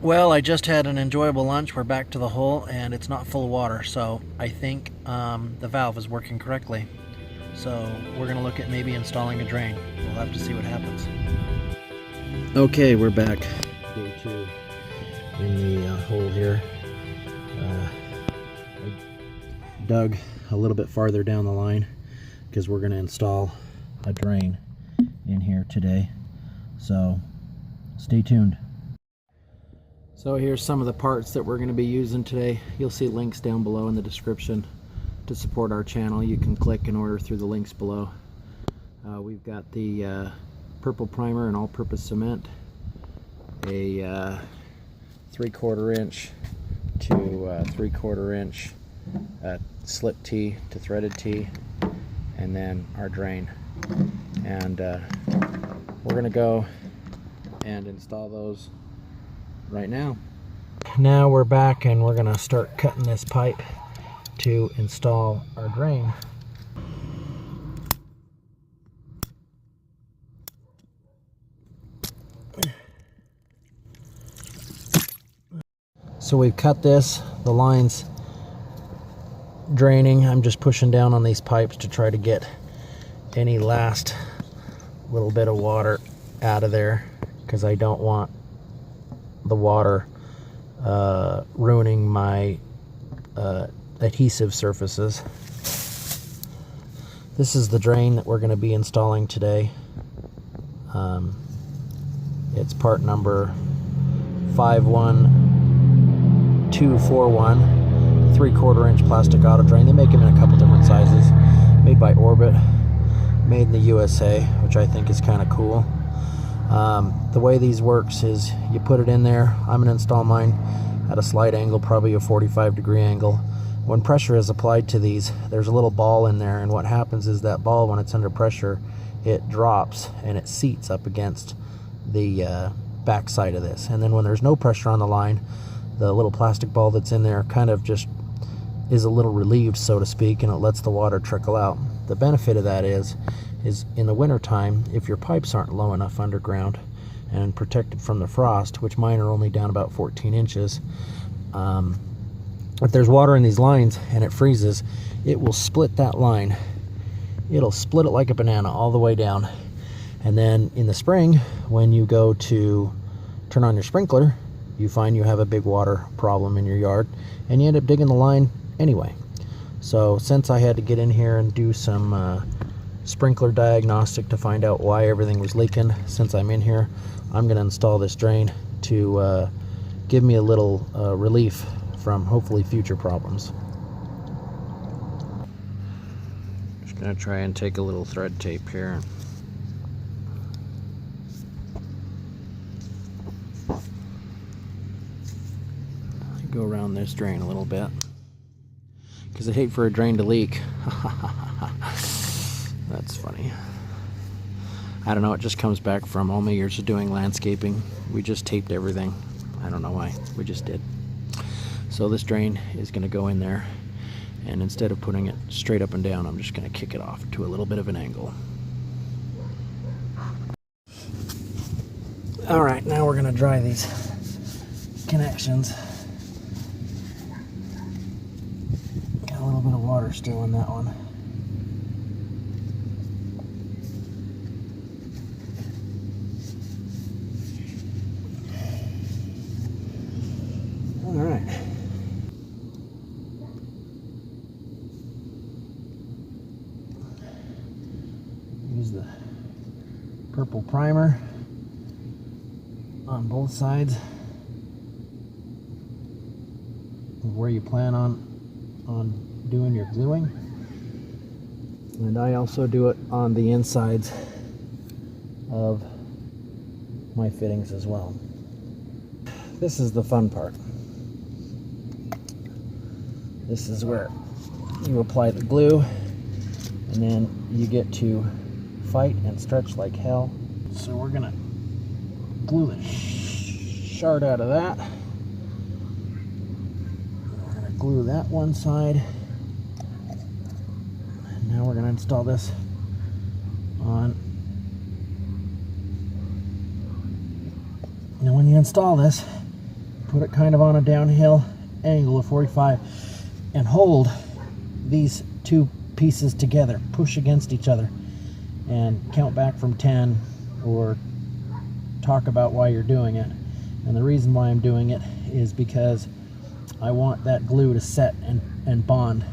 Well, I just had an enjoyable lunch. We're back to the hole and it's not full of water, so I think the valve is working correctly. So we're going to look at maybe installing a drain. We'll have to see what happens. Okay, we're back. Day 2 in the hole here. I dug a little bit farther down the line because we're going to install a drain in here today. So stay tuned. So here's some of the parts that we're going to be using today. You'll see links down below in the description to support our channel. You can click and order through the links below. We've got the purple primer and all-purpose cement, a 3/4 inch to 3/4 inch slip tee to threaded tee, and then our drain. And we're going to go and install those right now. Now we're back and we're going to start cutting this pipe to install our drain. So we've cut this, the line's draining. I'm just pushing down on these pipes to try to get any last little bit of water out of there, because I don't want the water ruining my adhesive surfaces. This is the drain that we're going to be installing today. It's part number 51241, 3/4 inch plastic auto drain. They make them in a couple different sizes, made by Orbit, made in the USA, which I think is kind of cool. The way these works is you put it in there. I'm going to install mine at a slight angle, probably a 45-degree angle. When pressure is applied to these, there's a little ball in there, and what happens is that ball, when it's under pressure, it drops and it seats up against the back side of this. And then when there's no pressure on the line, the little plastic ball that's in there kind of just is a little relieved, so to speak, and it lets the water trickle out. The benefit of that is in the winter time, if your pipes aren't low enough underground and protected from the frost, which mine are only down about 14 inches, if there's water in these lines and it freezes, it will split that line. It'll split it like a banana all the way down. And then in the spring, when you go to turn on your sprinkler, you find you have a big water problem in your yard, and you end up digging the line anyway. So since I had to get in here and do some sprinkler diagnostic to find out why everything was leaking, since I'm in here, I'm going to install this drain to give me a little relief from hopefully future problems. Just going to try and take a little thread tape here. Go around this drain a little bit, because I hate for a drain to leak. That's funny. I don't know, it just comes back from all my years of doing landscaping. We just taped everything. I don't know why, we just did. So this drain is going to go in there, and instead of putting it straight up and down, I'm just going to kick it off to a little bit of an angle. Alright, now we're going to dry these connections. Got a little bit of water still in that one. All right. Use the purple primer on both sides of where you plan on doing your gluing. And I also do it on the insides of my fittings as well. This is the fun part. This is where you apply the glue, and then you get to fight and stretch like hell. So we're gonna glue the shard out of that. We're gonna glue that one side, and now we're gonna install this on. Now when you install this, put it kind of on a downhill angle of 45 and hold these two pieces together, push against each other, and count back from 10 or talk about why you're doing it. And the reason why I'm doing it is because I want that glue to set and bond,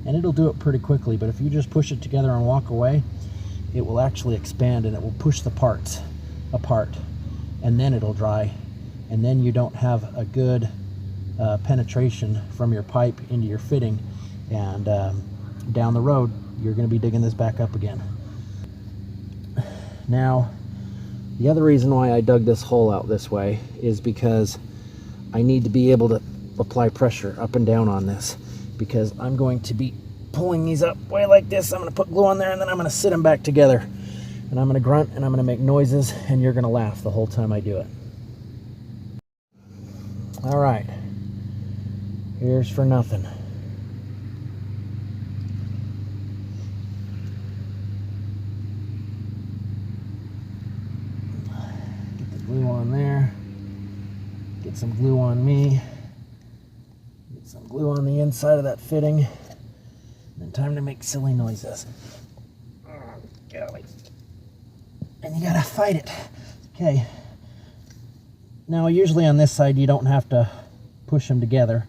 and it'll do it pretty quickly. But if you just push it together and walk away, it will actually expand and it will push the parts apart, and then it'll dry, and then you don't have a good penetration from your pipe into your fitting, and down the road you're going to be digging this back up again. Now, the other reason why I dug this hole out this way is because I need to be able to apply pressure up and down on this, because I'm going to be pulling these up way like this. I'm going to put glue on there, and then I'm going to sit them back together, and I'm going to grunt, and I'm going to make noises, and you're going to laugh the whole time I do it. All right, here's for nothing. Get the glue on there. Get some glue on me. Get some glue on the inside of that fitting. And time to make silly noises. Oh, golly. And you gotta fight it. Okay. Now, usually on this side, you don't have to push them together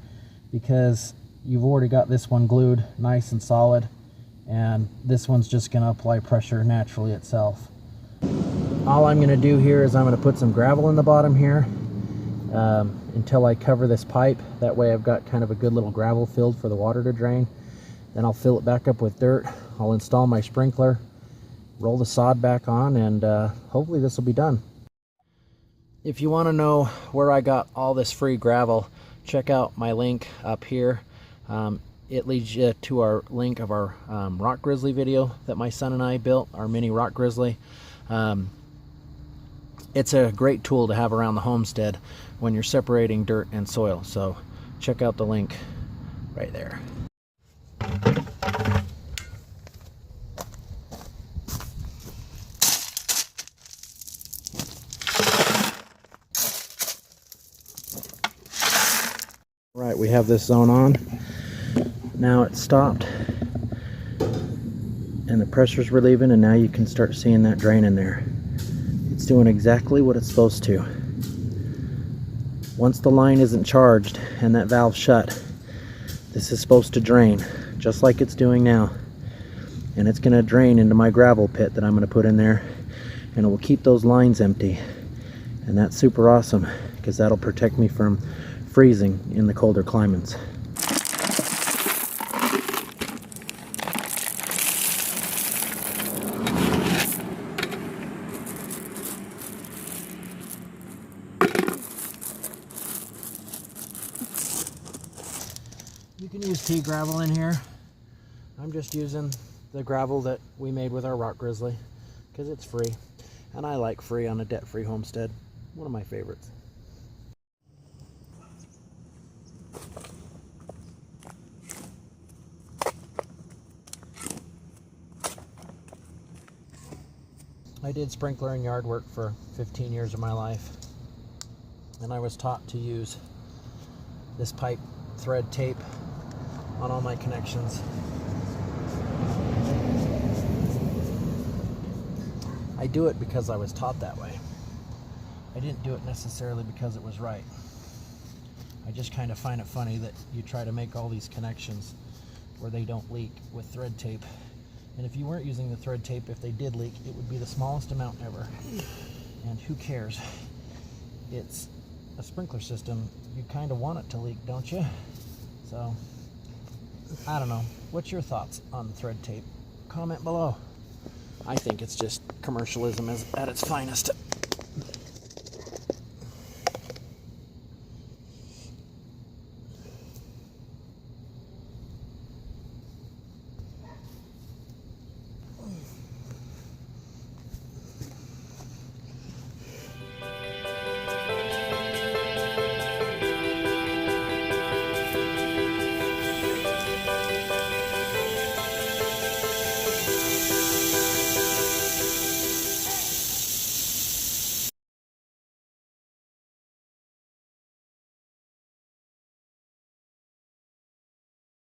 because you've already got this one glued nice and solid, and this one's just gonna apply pressure naturally itself. All I'm gonna do here is I'm gonna put some gravel in the bottom here until I cover this pipe. That way I've got kind of a good little gravel field for the water to drain. Then I'll fill it back up with dirt. I'll install my sprinkler, roll the sod back on, and hopefully this will be done. If you want to know where I got all this free gravel, check out my link up here. It leads you to our link of our rock grizzly video that my son and I built, our mini rock grizzly. It's a great tool to have around the homestead when you're separating dirt and soil. So check out the link right there. Right, we have this zone on. Now it's stopped and the pressure's relieving, and now you can start seeing that drain in there. It's doing exactly what it's supposed to. Once the line isn't charged and that valve's shut, this is supposed to drain just like it's doing now, and it's going to drain into my gravel pit that I'm going to put in there, and it will keep those lines empty. And that's super awesome because that'll protect me from freezing in the colder climates. You can use pea gravel in here. I'm just using the gravel that we made with our rock grizzly because it's free, and I like free on a debt-free homestead. One of my favorites. I did sprinkler and yard work for 15 years of my life, and I was taught to use this pipe thread tape on all my connections. I do it because I was taught that way. I didn't do it necessarily because it was right. I just kind of find it funny that you try to make all these connections where they don't leak with thread tape. And if you weren't using the thread tape, if they did leak, it would be the smallest amount ever. And who cares? It's a sprinkler system. You kind of want it to leak, don't you? So, I don't know. What's your thoughts on the thread tape? Comment below. I think it's just commercialism at its finest.